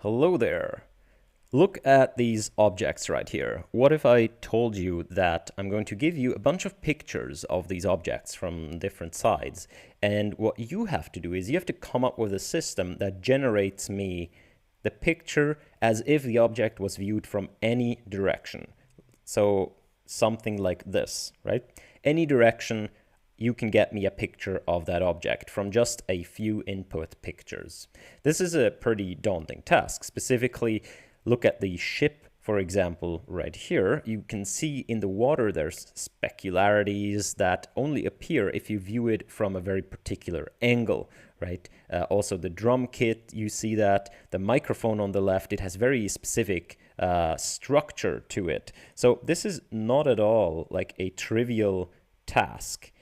Hello there. Look at these objects right here. What if I told you that I'm going to give you a bunch of pictures of these objects from different sides, and what you have to do is you have to come up with a system that generates me the picture as if the object was viewed from any direction. So something like this, right? Any direction, you can get me a picture of that object from just a few input pictures. This is a pretty daunting task. Specifically, look at the ship, for example, right here. You can see in the water there's specularities that only appear if you view it from a very particular angle, right? Also the drum kit, you see that. The microphone on the left, it has very specific structure to it. So this is not at all like a trivial task.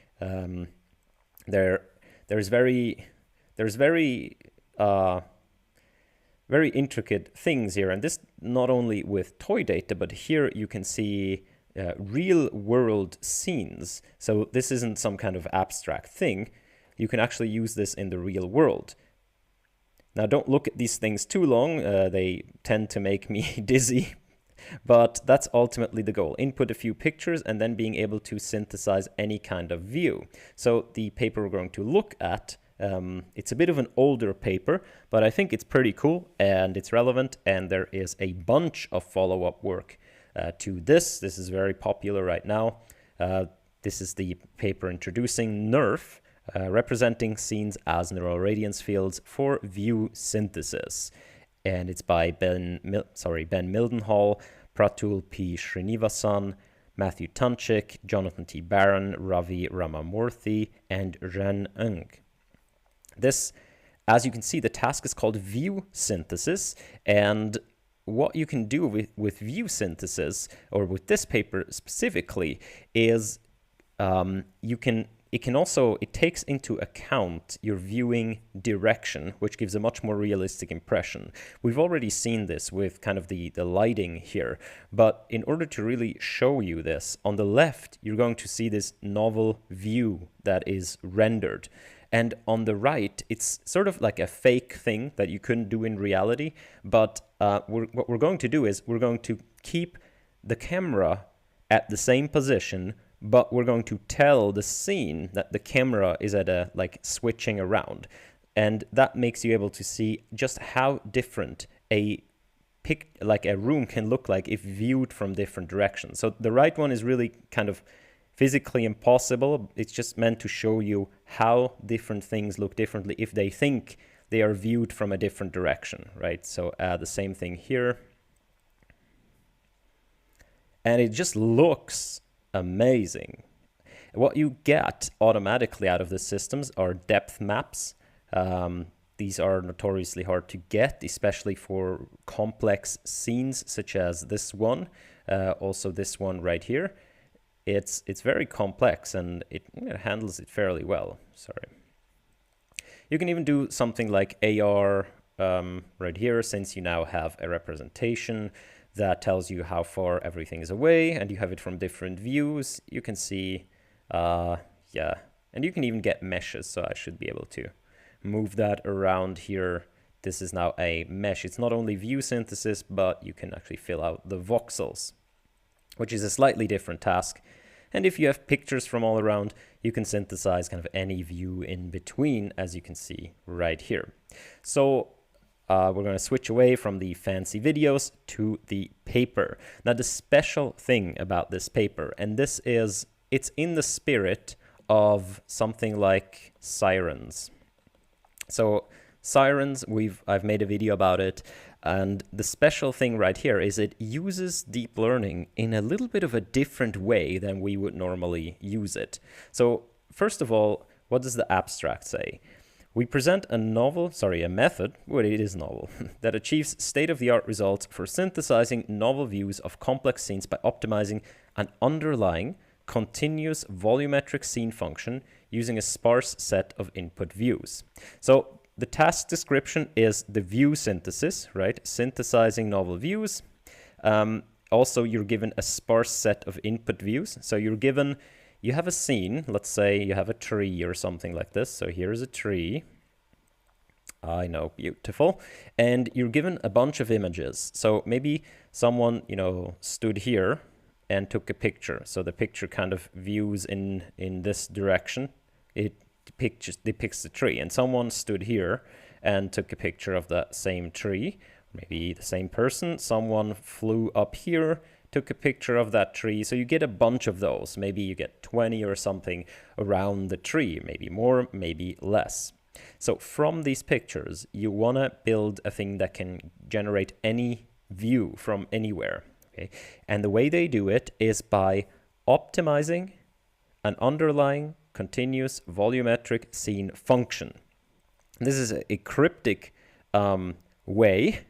There's very intricate things here, and this not only with toy data, but here you can see real world scenes. So this isn't some kind of abstract thing. You can actually use this in the real world. Now don't look at these things too long, they tend to make me dizzy. But that's ultimately the goal. Input a few pictures and then being able to synthesize any kind of view. So the paper we're going to look at, it's a bit of an older paper, but I think it's pretty cool and it's relevant, and there is a bunch of follow-up work to this. This is very popular right now. This is the paper introducing NeRF, representing scenes as neural radiance fields for view synthesis. And it's by Ben Mildenhall, Pratul P. Srinivasan, Matthew Tunchik, Jonathan T. Barron, Ravi Ramamurthy, and Ren Ng. This, as you can see, the task is called view synthesis, and what you can do with view synthesis, or with this paper specifically, is it takes into account your viewing direction, which gives a much more realistic impression. We've already seen this with kind of the lighting here, but in order to really show you this, on the left, you're going to see this novel view that is rendered. And on the right, it's sort of like a fake thing that you couldn't do in reality, but what we're going to do is we're going to keep the camera at the same position, but we're going to tell the scene that the camera is at a switching around, and that makes you able to see just how different a room can look like if viewed from different directions. So the right one is really kind of physically impossible. It's just meant to show you how different things look differently if they think they are viewed from a different direction, right? So the same thing here, and it just looks amazing. What you get automatically out of the systems are depth maps. These are notoriously hard to get, especially for complex scenes such as this one. Also this one right here. It's very complex, and it handles it fairly well. Sorry. You can even do something like AR right here, since you now have a representation that tells you how far everything is away, and you have it from different views. You can see, and you can even get meshes, so I should be able to move that around here. This is now a mesh. It's not only view synthesis, but you can actually fill out the voxels, which is a slightly different task. And if you have pictures from all around, you can synthesize kind of any view in between, as you can see right here. So we're going to switch away from the fancy videos to the paper. Now, the special thing about this paper, and this is, it's in the spirit of something like sirens. So sirens, I've made a video about it, and the special thing right here is it uses deep learning in a little bit of a different way than we would normally use it. So first of all, what does the abstract say? We present a method, well, it is novel, that achieves state-of-the-art results for synthesizing novel views of complex scenes by optimizing an underlying continuous volumetric scene function using a sparse set of input views. So the task description is the view synthesis, right? Synthesizing novel views. Also, you're given a sparse set of input views. So you have a scene, let's say you have a tree or something like this. So here's a tree. I know, beautiful. And you're given a bunch of images. So maybe someone, stood here and took a picture. So the picture kind of views in this direction. It depicts the tree. And someone stood here and took a picture of that same tree. Maybe the same person. Someone flew up here, took a picture of that tree. So you get a bunch of those. Maybe you get 20 or something around the tree. Maybe more, maybe less. So from these pictures, you want to build a thing that can generate any view from anywhere. Okay? And the way they do it is by optimizing an underlying continuous volumetric scene function. This is a cryptic way,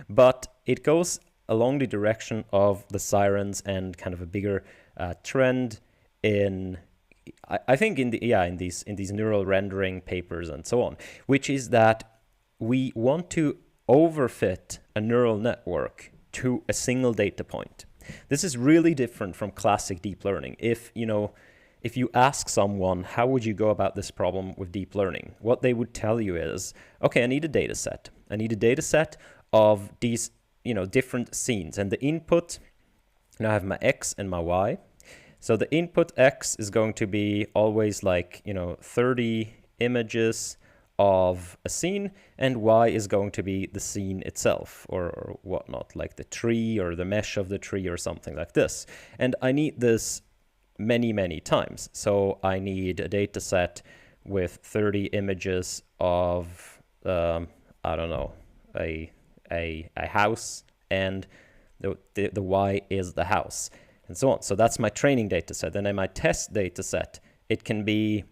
but it goes along the direction of the sirens and kind of a bigger trend in, I think, in these neural rendering papers and so on, which is that we want to overfit a neural network to a single data point. This is really different from classic deep learning. If you ask someone, how would you go about this problem with deep learning? What they would tell you is, okay, I need a data set. I need a data set of these, different scenes. And the input, now I have my X and my Y. So the input X is going to be always like, 30 images of a scene, and Y is going to be the scene itself or whatnot, like the tree or the mesh of the tree or something like this. And I need this many, many times. So I need a data set with 30 images of, I don't know, a house, and the Y is the house, and so on. So that's my training data set. And then my test data set, it can be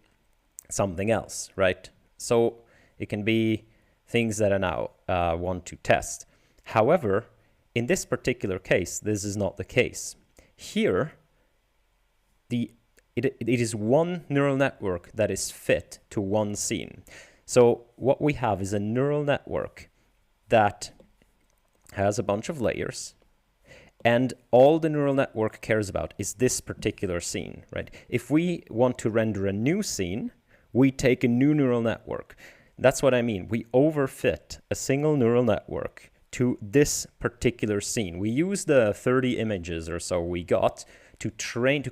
something else, right? So it can be things that I now want to test. However, in this particular case, this is not the case. Here, it is one neural network that is fit to one scene. So what we have is a neural network that has a bunch of layers, and all the neural network cares about is this particular scene, right? If we want to render a new scene, we take a new neural network. That's what I mean. We overfit a single neural network to this particular scene. We use the 30 images or so we got to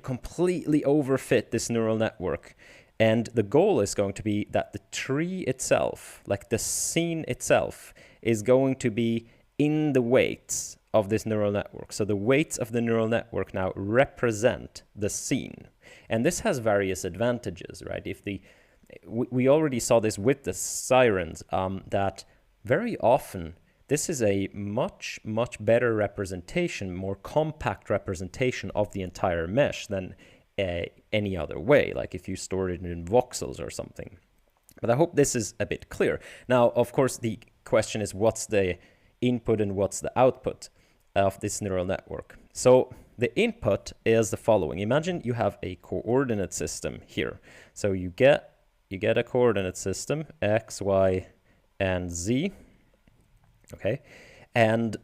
completely overfit this neural network. And the goal is going to be that the tree itself, like the scene itself, is going to be in the weights of this neural network. So the weights of the neural network now represent the scene. And this has various advantages, right? We already saw this with the sirens, that very often this is a much, much better representation, more compact representation of the entire mesh than any other way, like if you stored it in voxels or something. But I hope this is a bit clear. Now, of course, the question is, what's the input and what's the output of this neural network? So the input is the following. Imagine you have a coordinate system here. So you get a coordinate system, X, Y, and Z. Okay, and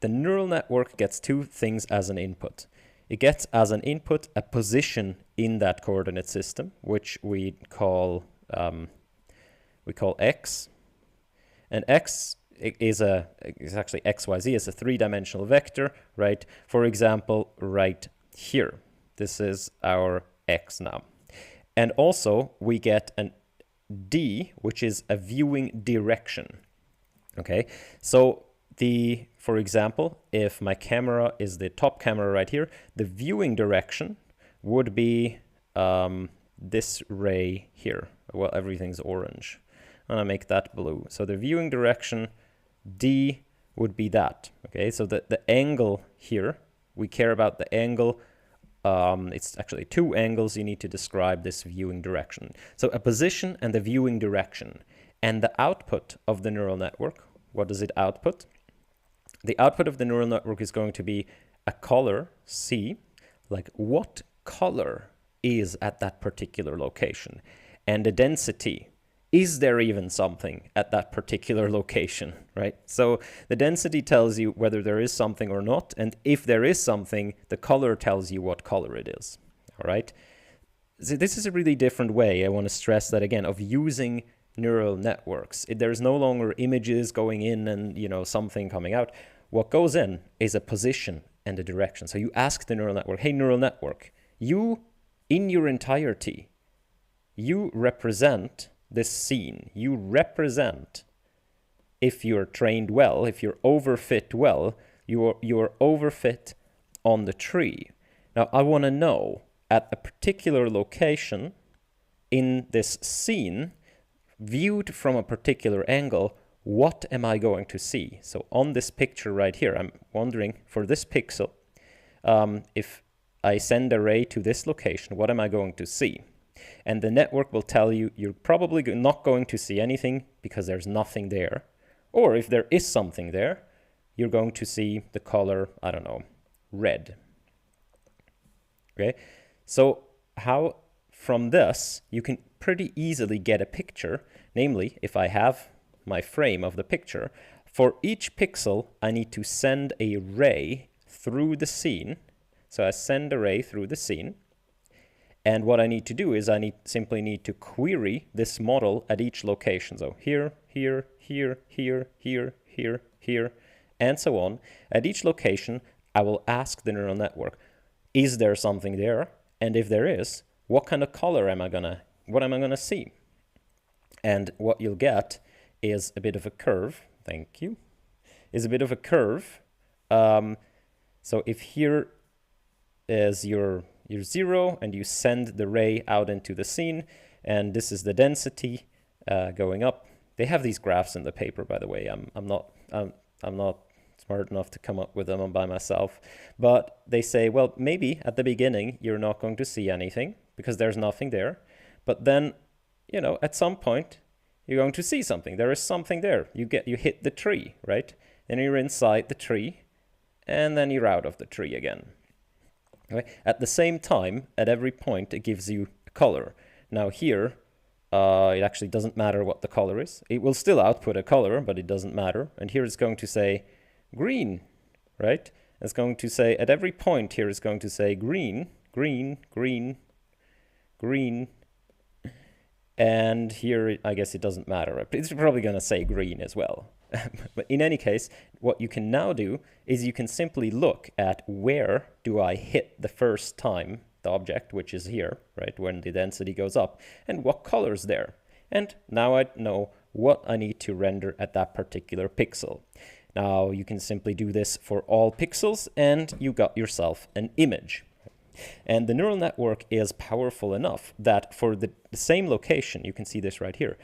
the neural network gets two things as an input. It gets as an input a position in that coordinate system, which we call X, and X is actually XYZ is a three-dimensional vector, right? For example, right here, this is our X now, and also we get an D, which is a viewing direction. Okay, so for example, if my camera is the top camera right here, the viewing direction would be this ray here. Well, everything's orange. I'm gonna make that blue. So the viewing direction, D, would be that. Okay, so the angle here, we care about the angle. It's actually two angles you need to describe this viewing direction. So a position and the viewing direction. And the output of the neural network, what does it output? The output of the neural network is going to be a color, C, like what color is at that particular location, and a density. Is there even something at that particular location, right? So the density tells you whether there is something or not, and if there is something, the color tells you what color it is, all right? So this is a really different way, I want to stress that again, of using neural networks. There's no longer images going in and, you know, something coming out. What goes in is a position and a direction. So you ask the neural network, hey, neural network, you, in your entirety, you represent this scene. You represent, if you're trained well, if you're overfit well, you're overfit on the tree. Now, I want to know at a particular location in this scene, viewed from a particular angle, what am I going to see? So on this picture right here, I'm wondering for this pixel, if I send a ray to this location, what am I going to see? And the network will tell you you're probably not going to see anything because there's nothing there. Or if there is something there, you're going to see the color, I don't know, red. Okay, so how from this you can pretty easily get a picture. Namely, if I have my frame of the picture, for each pixel I need to send a ray through the scene. So I send a ray through the scene, and what I need to do is I simply need to query this model at each location. So here, here, here, here, here, here, here, and so on. At each location, I will ask the neural network, is there something there? And if there is, what kind of color am I gonna see? And what you'll get is a bit of a curve. Thank you. Is a bit of a curve. So if here is your 0 and you send the ray out into the scene, and this is the density going up. They have these graphs in the paper, by the way. I'm not smart enough to come up with them by myself, but they say, well, maybe at the beginning you're not going to see anything because there's nothing there, but then, you know, at some point you're going to see something. There is something there. You hit the tree, right? And you're inside the tree, and then you're out of the tree again. Okay? At the same time, at every point, it gives you a color. Now here, it actually doesn't matter what the color is. It will still output a color, but it doesn't matter. And here it's going to say green, right? It's going to say, at every point here, it's going to say green, green, green, green. And here, I guess it doesn't matter. It's probably going to say green as well. But in any case, what you can now do is you can simply look at where do I hit the first time the object, which is here, right, when the density goes up, and what color's there. And now I know what I need to render at that particular pixel. Now you can simply do this for all pixels, and you got yourself an image. And the neural network is powerful enough that for the same location, you can see this right here,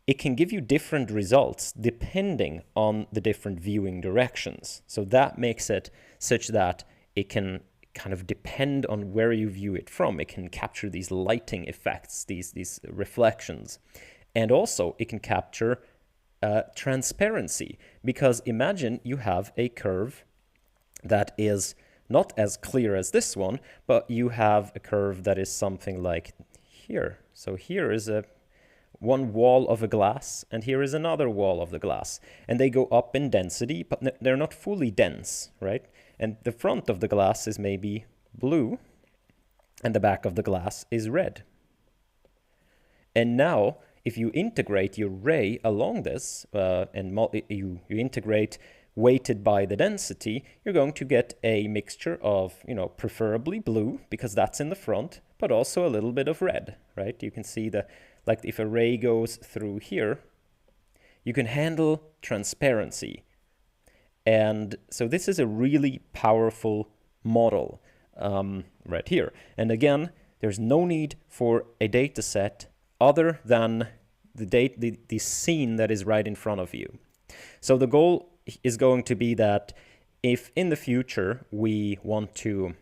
it can give you different results depending on the different viewing directions. So that makes it such that it can kind of depend on where you view it from. It can capture these lighting effects, these reflections. And also it can capture transparency, because imagine you have a curve that is not as clear as this one, but you have a curve that is something like here. So here is one wall of a glass, and here is another wall of the glass. And they go up in density, but they're not fully dense, right? And the front of the glass is maybe blue, and the back of the glass is red. And now, if you integrate your ray along this, and you integrate weighted by the density, you're going to get a mixture of, you know, preferably blue, because that's in the front, but also a little bit of red, right? You can see like if a ray goes through here, you can handle transparency. And so this is a really powerful model right here. And again, there's no need for a data set other than the scene that is right in front of you. So the goal is going to be that if in the future we want to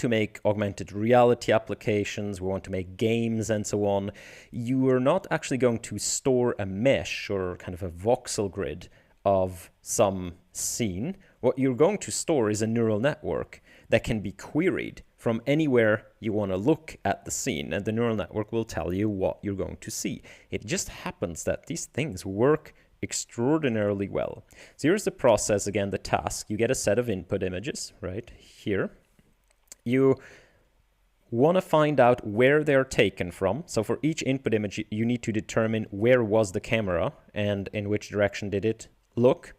make augmented reality applications, we want to make games and so on, you are not actually going to store a mesh or kind of a voxel grid of some scene. What you're going to store is a neural network that can be queried from anywhere you want to look at the scene, and the neural network will tell you what you're going to see. It just happens that these things work extraordinarily well. So here's the process, again, the task. You get a set of input images right here. You want to find out where they're taken from. So for each input image, you need to determine where was the camera and in which direction did it look.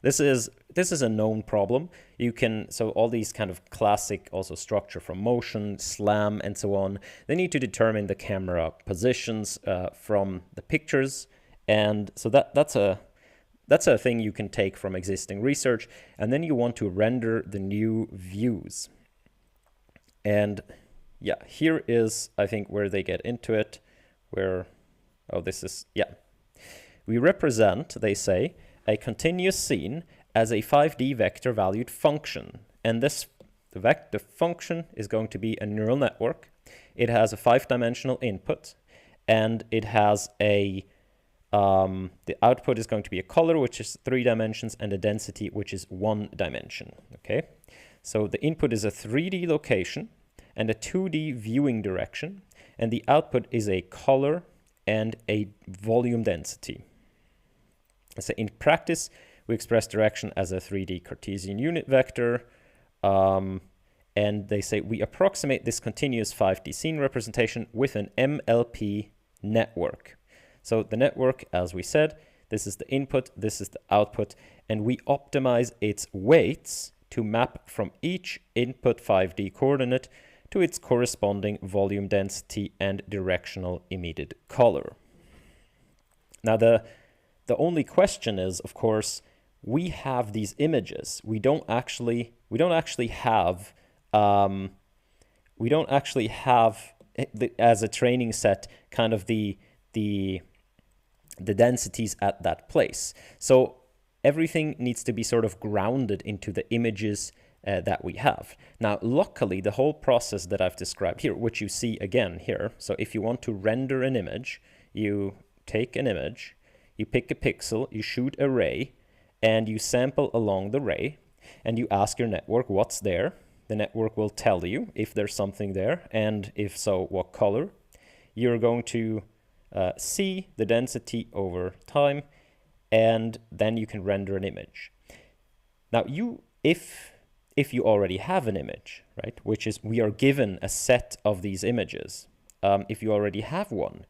This is a known problem. So all these kind of classic also structure from motion, SLAM, and so on, they need to determine the camera positions from the pictures. And so that's a thing you can take from existing research. And then you want to render the new views. And yeah, here is, I think, where they get into it, we represent, they say, a continuous scene as a 5D vector valued function. And the function is going to be a neural network. It has a 5-dimensional input, and it has the output is going to be a color, which is 3 dimensions, and a density, which is 1 dimension. Okay, so the input is a 3D location and a 2D viewing direction, and the output is a color and a volume density. So in practice, we express direction as a 3D Cartesian unit vector, and they say we approximate this continuous 5D scene representation with an MLP network. So the network, as we said, this is the input, this is the output, and we optimize its weights to map from each input 5D coordinate to its corresponding volume density and directional emitted color. Now the only question is, of course, we have these images. We don't actually have as a training set kind of the densities at that place. So everything needs to be sort of grounded into the images that we have. Now, luckily, the whole process that I've described here, which you see again here, so if you want to render an image, you take an image, you pick a pixel, you shoot a ray, and you sample along the ray, and you ask your network what's there. The network will tell you if there's something there, and if so, what color. You're going to see the density over time, and then you can render an image. Now, if you already have an image, right, which is we are given a set of these images, if you already have one,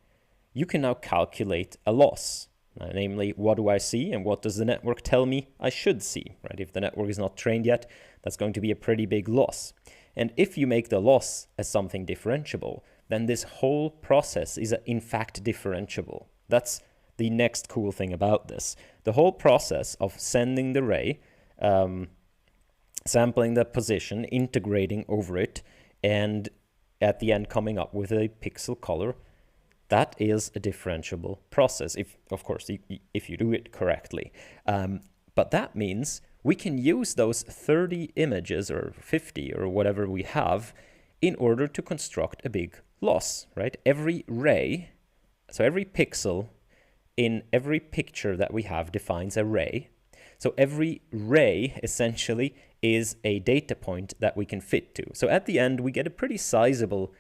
you can now calculate a loss. Namely, what do I see and what does the network tell me I should see, right? If the network is not trained yet, that's going to be a pretty big loss. And if you make the loss as something differentiable, then this whole process is in fact differentiable. That's the next cool thing about this. The whole process of sending the ray, sampling the position, integrating over it, and at the end coming up with a pixel color, that is a differentiable process, of course, if you do it correctly. But that means we can use those 30 images or 50 or whatever we have in order to construct a big loss, right? Every ray, so every pixel in every picture that we have defines a ray. So every ray essentially is a data point that we can fit to. So at the end, we get a pretty sizable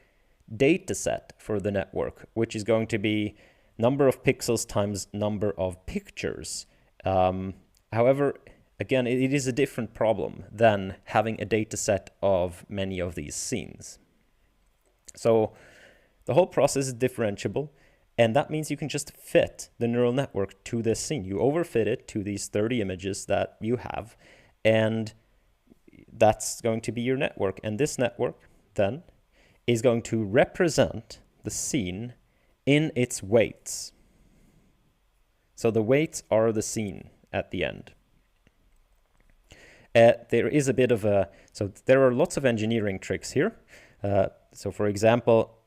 data set for the network, which is going to be number of pixels times number of pictures. However, again, it is a different problem than having a data set of many of these scenes. So the whole process is differentiable, and that means you can just fit the neural network to this scene. You overfit it to these 30 images that you have, and that's going to be your network. And this network then is going to represent the scene in its weights. So the weights are the scene at the end. There is a bit of so there are lots of engineering tricks here. So for example,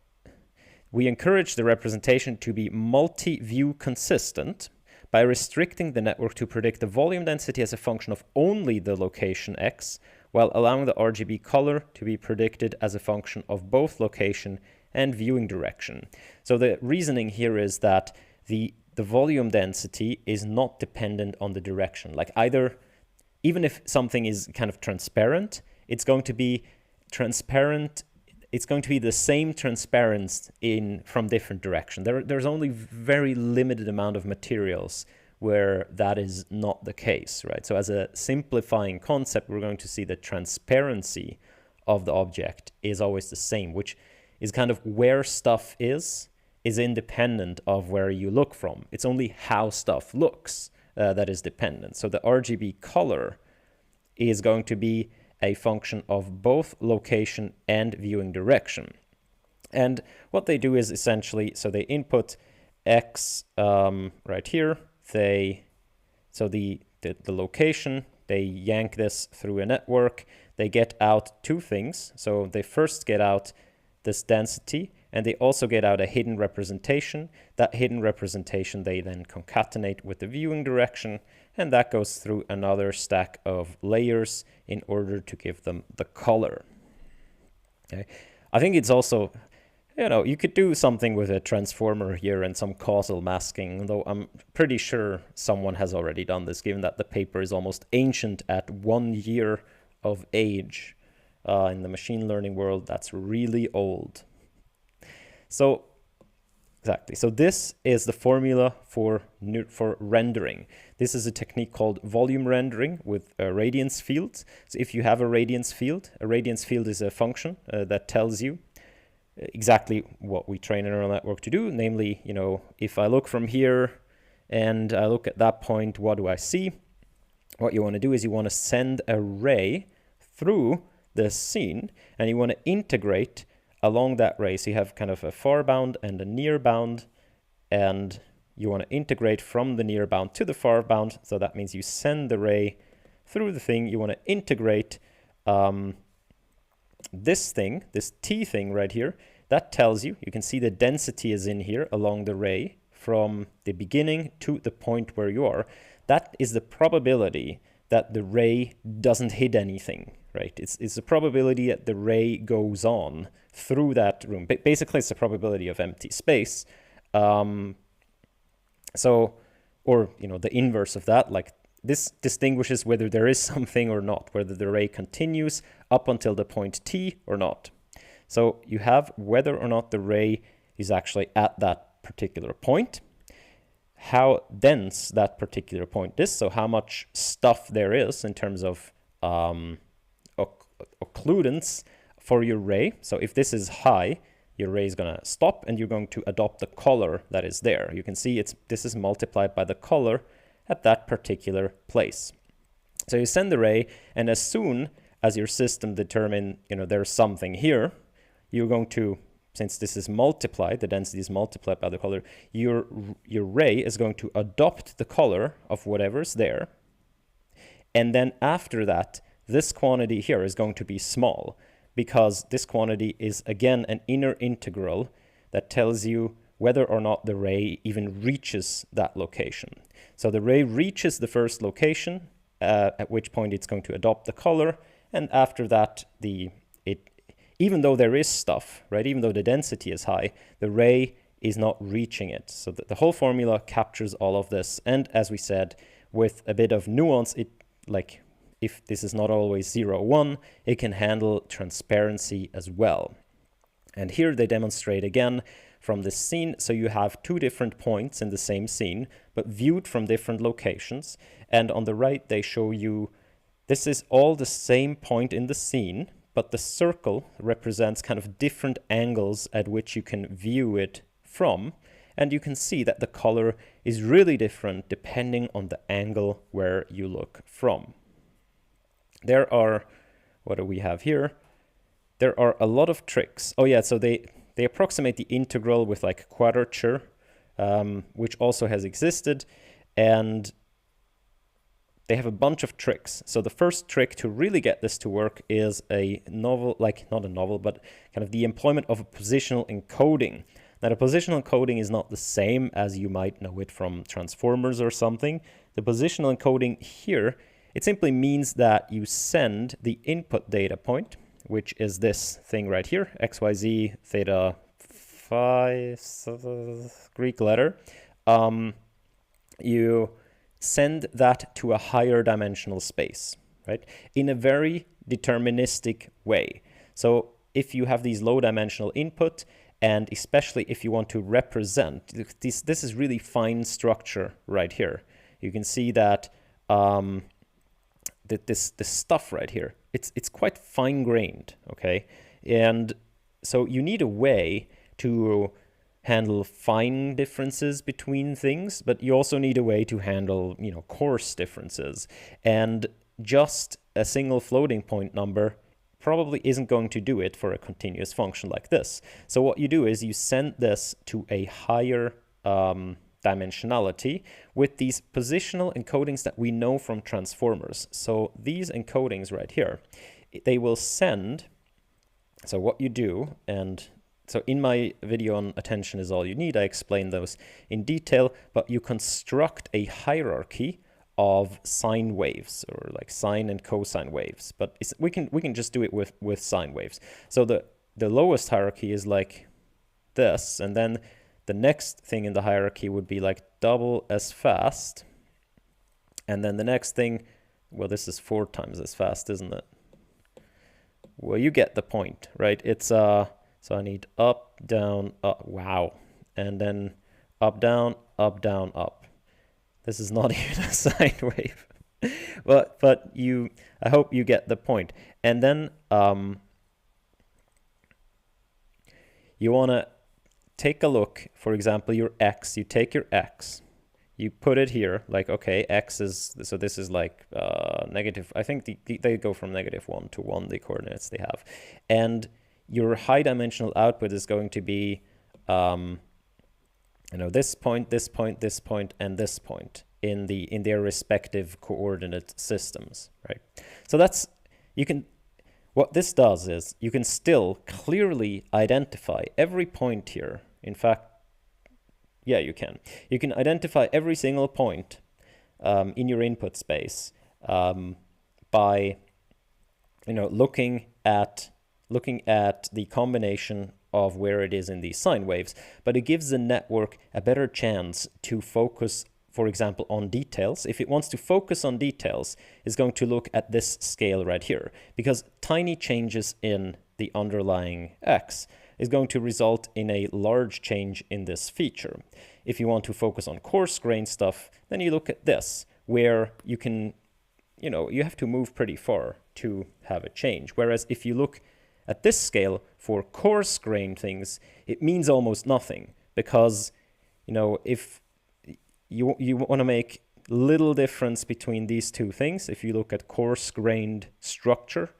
we encourage the representation to be multi-view consistent by restricting the network to predict the volume density as a function of only the location X, while allowing the RGB color to be predicted as a function of both location and viewing direction. So the reasoning here is that the volume density is not dependent on the direction. Like even if something is kind of transparent, it's going to be transparent. It's going to be the same transparency from different directions. There's only very limited amount of materials where that is not the case, right? So as a simplifying concept, we're going to see the transparency of the object is always the same, which is kind of where stuff is independent of where you look from. It's only how stuff looks that is dependent. So the RGB color is going to be a function of both location and viewing direction. And what they do is essentially, so they input X right here. So the location, they yank this through a network. They get out two things. So they first get out this density, and they also get out a hidden representation. That hidden representation they then concatenate with the viewing direction, and that goes through another stack of layers in order to give them the color. Okay. I think it's also, you could do something with a transformer here and some causal masking, though I'm pretty sure someone has already done this, given that the paper is almost ancient at 1 year of age. In the machine learning world, that's really old. So, exactly. So this is the formula for rendering. This is a technique called volume rendering with radiance fields. So if you have a radiance field is a function that tells you exactly what we train a neural network to do. Namely, if I look from here and I look at that point, what do I see? What you want to do is you want to send a ray through the scene, and you want to integrate along that ray. So you have kind of a far bound and a near bound, and you want to integrate from the near bound to the far bound. So that means you send the ray through the thing. You want to integrate this thing, this T thing right here. That tells you can see the density is in here along the ray from the beginning to the point where you are. That is the probability that the ray doesn't hit anything, right? It's the probability that the ray goes on through that room. Basically, it's the probability of empty space. The inverse of that, like this distinguishes whether there is something or not, whether the ray continues up until the point T or not. So you have whether or not the ray is actually at that particular point, how dense that particular point is, so how much stuff there is in terms of occludence for your ray. So if this is high, your ray is going to stop and you're going to adopt the color that is there. You can see this is multiplied by the color at that particular place. So you send the ray, and as soon as your system determines there's something here, you're going to, since this is multiplied, the density is multiplied by the color, your ray is going to adopt the color of whatever's there. And then after that, this quantity here is going to be small, because this quantity is, again, an inner integral that tells you whether or not the ray even reaches that location. So the ray reaches the first location, at which point it's going to adopt the color, and after that, even though there is stuff, right, even though the density is high, the ray is not reaching it. So the whole formula captures all of this. And as we said, with a bit of nuance, if this is not always 0, 1, it can handle transparency as well. And here they demonstrate again from this scene. So you have two different points in the same scene, but viewed from different locations. And on the right, they show you this is all the same point in the scene, but the circle represents kind of different angles at which you can view it from. And you can see that the color is really different depending on the angle where you look from. There are, what do we have here? There are a lot of tricks. Oh yeah, so they approximate the integral with like quadrature, which also has existed. And they have a bunch of tricks. So the first trick to really get this to work is a novel, not a novel, but kind of the employment of a positional encoding. Now, the positional encoding is not the same as you might know it from transformers or something. The positional encoding here, it simply means that you send the input data point, which is this thing right here, XYZ theta phi, Greek letter. You send that to a higher dimensional space, right? In a very deterministic way. So if you have these low dimensional input, and especially if you want to represent, this is really fine structure right here. You can see that this stuff right here, it's quite fine grained, okay? And so you need a way to handle fine differences between things, but you also need a way to handle, coarse differences. And just a single floating point number probably isn't going to do it for a continuous function like this. So what you do is you send this to a higher dimensionality with these positional encodings that we know from transformers. So these encodings right here, they will send, so what you do, and so in my video on attention is all you need, I explain those in detail, but you construct a hierarchy of sine waves, or like sine and cosine waves, but we can just do it with sine waves. So the lowest hierarchy is like this, and then the next thing in the hierarchy would be like double as fast, and then the next thing, well, this is 4 times as fast, isn't it? Well, you get the point, right? It's so I need up, down, up, wow, and then up, down, up. This is not even a sine wave, but I hope you get the point. And then you want to take a look, for example, your x. You take your x, you put it here, like, okay, x is, so this is like negative, I think they go from -1 to 1, the coordinates they have. And your high dimensional output is going to be, this point, this point, this point, and this point in their respective coordinate systems, right? So that's, what this does is you can still clearly identify every point here. In fact, yeah, you can. You can identify every single point in your input space by, looking at the combination of where it is in these sine waves, but it gives the network a better chance to focus, for example, on details. If it wants to focus on details, it's going to look at this scale right here, because tiny changes in the underlying x is going to result in a large change in this feature. If you want to focus on coarse grain stuff, then you look at this, where you can, you have to move pretty far to have a change. Whereas if you look at this scale for coarse grain things, it means almost nothing, because, if you want to make little difference between these two things, if you look at coarse grained structure,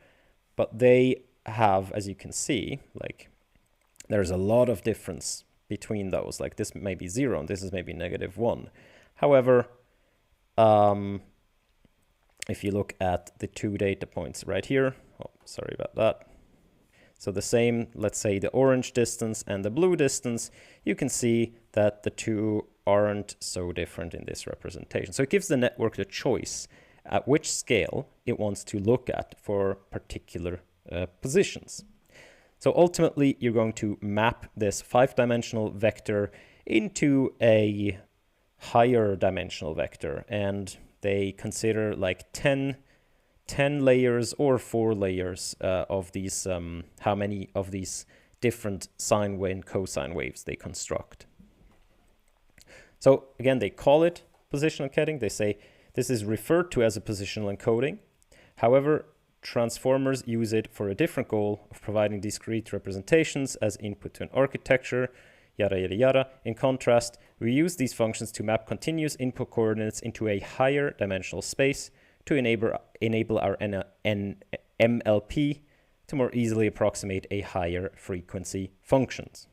but they have, as you can see, like, there's a lot of difference between those. Like, this may be 0 and this is maybe -1. However, if you look at the 2 data points right here, oh, sorry about that. So the same, let's say the orange distance and the blue distance, you can see that the two aren't so different in this representation. So it gives the network the choice at which scale it wants to look at for particular positions. So ultimately, you're going to map this 5-dimensional vector into a higher dimensional vector, and they consider like 10 layers or 4 layers of these, how many of these different sine wave and cosine waves they construct. So again, they call it positional encoding. They say this is referred to as a positional encoding. However, transformers use it for a different goal of providing discrete representations as input to an architecture, yada, yada, yada. In contrast, we use these functions to map continuous input coordinates into a higher dimensional space to enable our MLP to more easily approximate a higher frequency functions.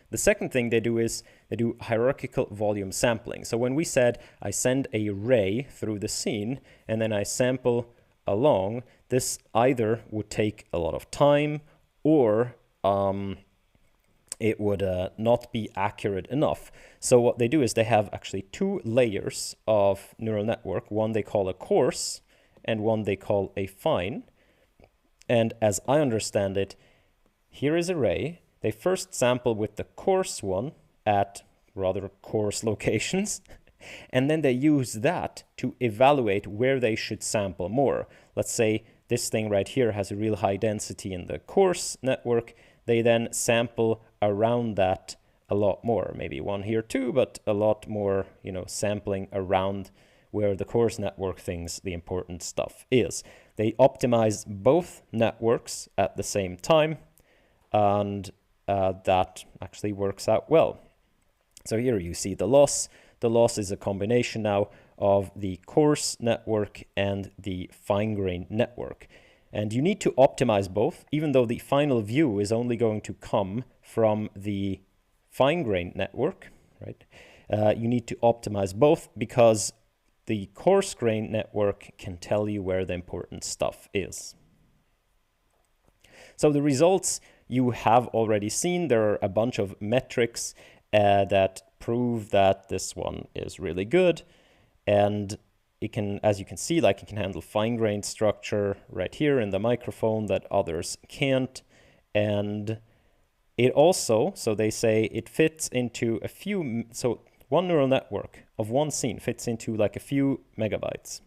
The second thing they do is they do hierarchical volume sampling. So when we said I send a ray through the scene and then I sample along, this either would take a lot of time or it would not be accurate enough. So what they do is they have actually 2 layers of neural network. One they call a coarse and one they call a fine. And as I understand it, here is a ray. They first sample with the coarse one at rather coarse locations, and then they use that to evaluate where they should sample more. Let's say this thing right here has a real high density in the coarse network. They then sample around that a lot more, maybe one here too, but a lot more, sampling around where the coarse network thinks the important stuff is. They optimize both networks at the same time, and that actually works out well. So here you see the loss. The loss is a combination now of the coarse network and the fine-grained network. And you need to optimize both, even though the final view is only going to come from the fine-grained network, right? You need to optimize both because the coarse-grained network can tell you where the important stuff is. So the results you have already seen. There are a bunch of metrics that prove that this one is really good. And it can, as you can see, like it can handle fine-grained structure right here in the microphone that others can't. And it also, so they say it fits into a few, so one neural network of one scene fits into like a few megabytes.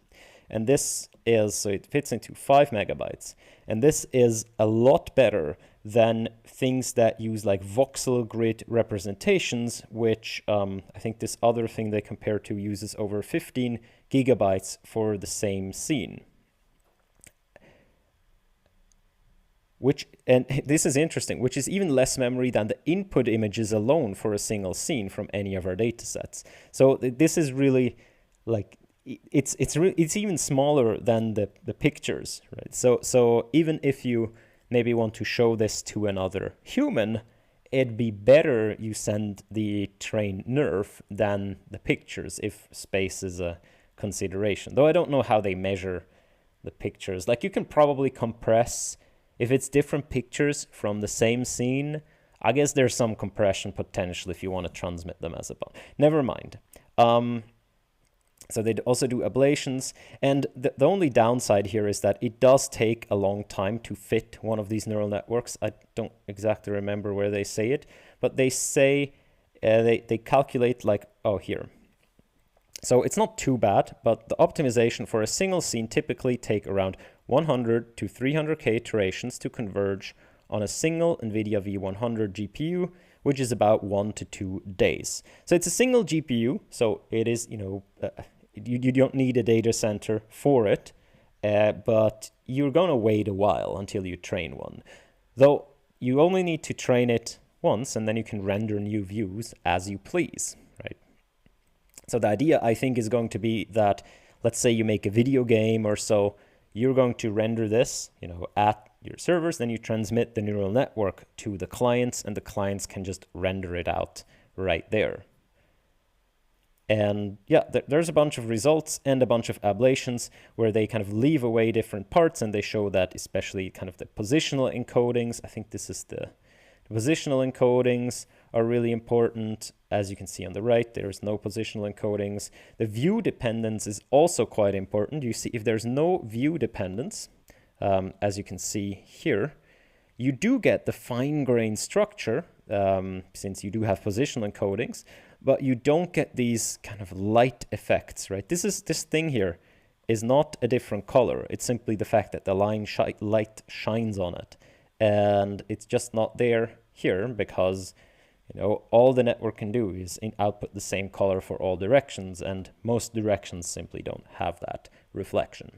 And this is, so it fits into 5 megabytes. And this is a lot better than things that use like voxel grid representations, which I think this other thing they compare to uses over 15 gigabytes for the same scene. Which, and this is interesting, which is even less memory than the input images alone for a single scene from any of our data sets. So this is really like, it's even smaller than the pictures, right? So even if you maybe want to show this to another human, it'd be better you send the trained NeRF than the pictures if space is a consideration. Though I don't know how they measure the pictures. Like you can probably compress, if it's different pictures from the same scene, I guess there's some compression potential if you want to transmit them as a bond. Never mind. So they also do ablations, and the only downside here is that it does take a long time to fit one of these neural networks. I don't exactly remember where they say it, but they say they calculate like, oh, here. So it's not too bad, but the optimization for a single scene typically take around 100 to 300k iterations to converge on a single NVIDIA V100 GPU, which is about 1 to 2 days. So it's a single GPU, so it is, you don't need a data center for it, but you're going to wait a while until you train one. Though you only need to train it once, and then you can render new views as you please, right? So the idea, I think, is going to be that, let's say you make a video game or so, you're going to render this, at your servers, then you transmit the neural network to the clients, and the clients can just render it out right there. And yeah, there's a bunch of results and a bunch of ablations where they kind of leave away different parts, and they show that especially kind of the positional encodings, I think this is the positional encodings are really important. As you can see on the right, there's no positional encodings. The view dependence is also quite important. You see, if there's no view dependence, as you can see here, you do get the fine-grained structure, since you do have positional encodings, but you don't get these kind of light effects, right? This thing here is not a different color. It's simply the fact that the light shines on it. And it's just not there here because, all the network can do is output the same color for all directions, and most directions simply don't have that reflection.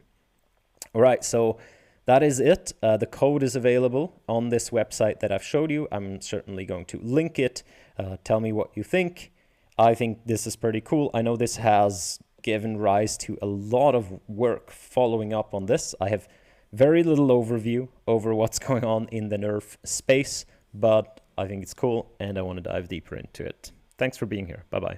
All right, so that is it. The code is available on this website that I've showed you. I'm certainly going to link it. Tell me what you think. I think this is pretty cool. I know this has given rise to a lot of work following up on this. I have very little overview over what's going on in the NeRF space, but I think it's cool and I want to dive deeper into it. Thanks for being here. Bye-bye.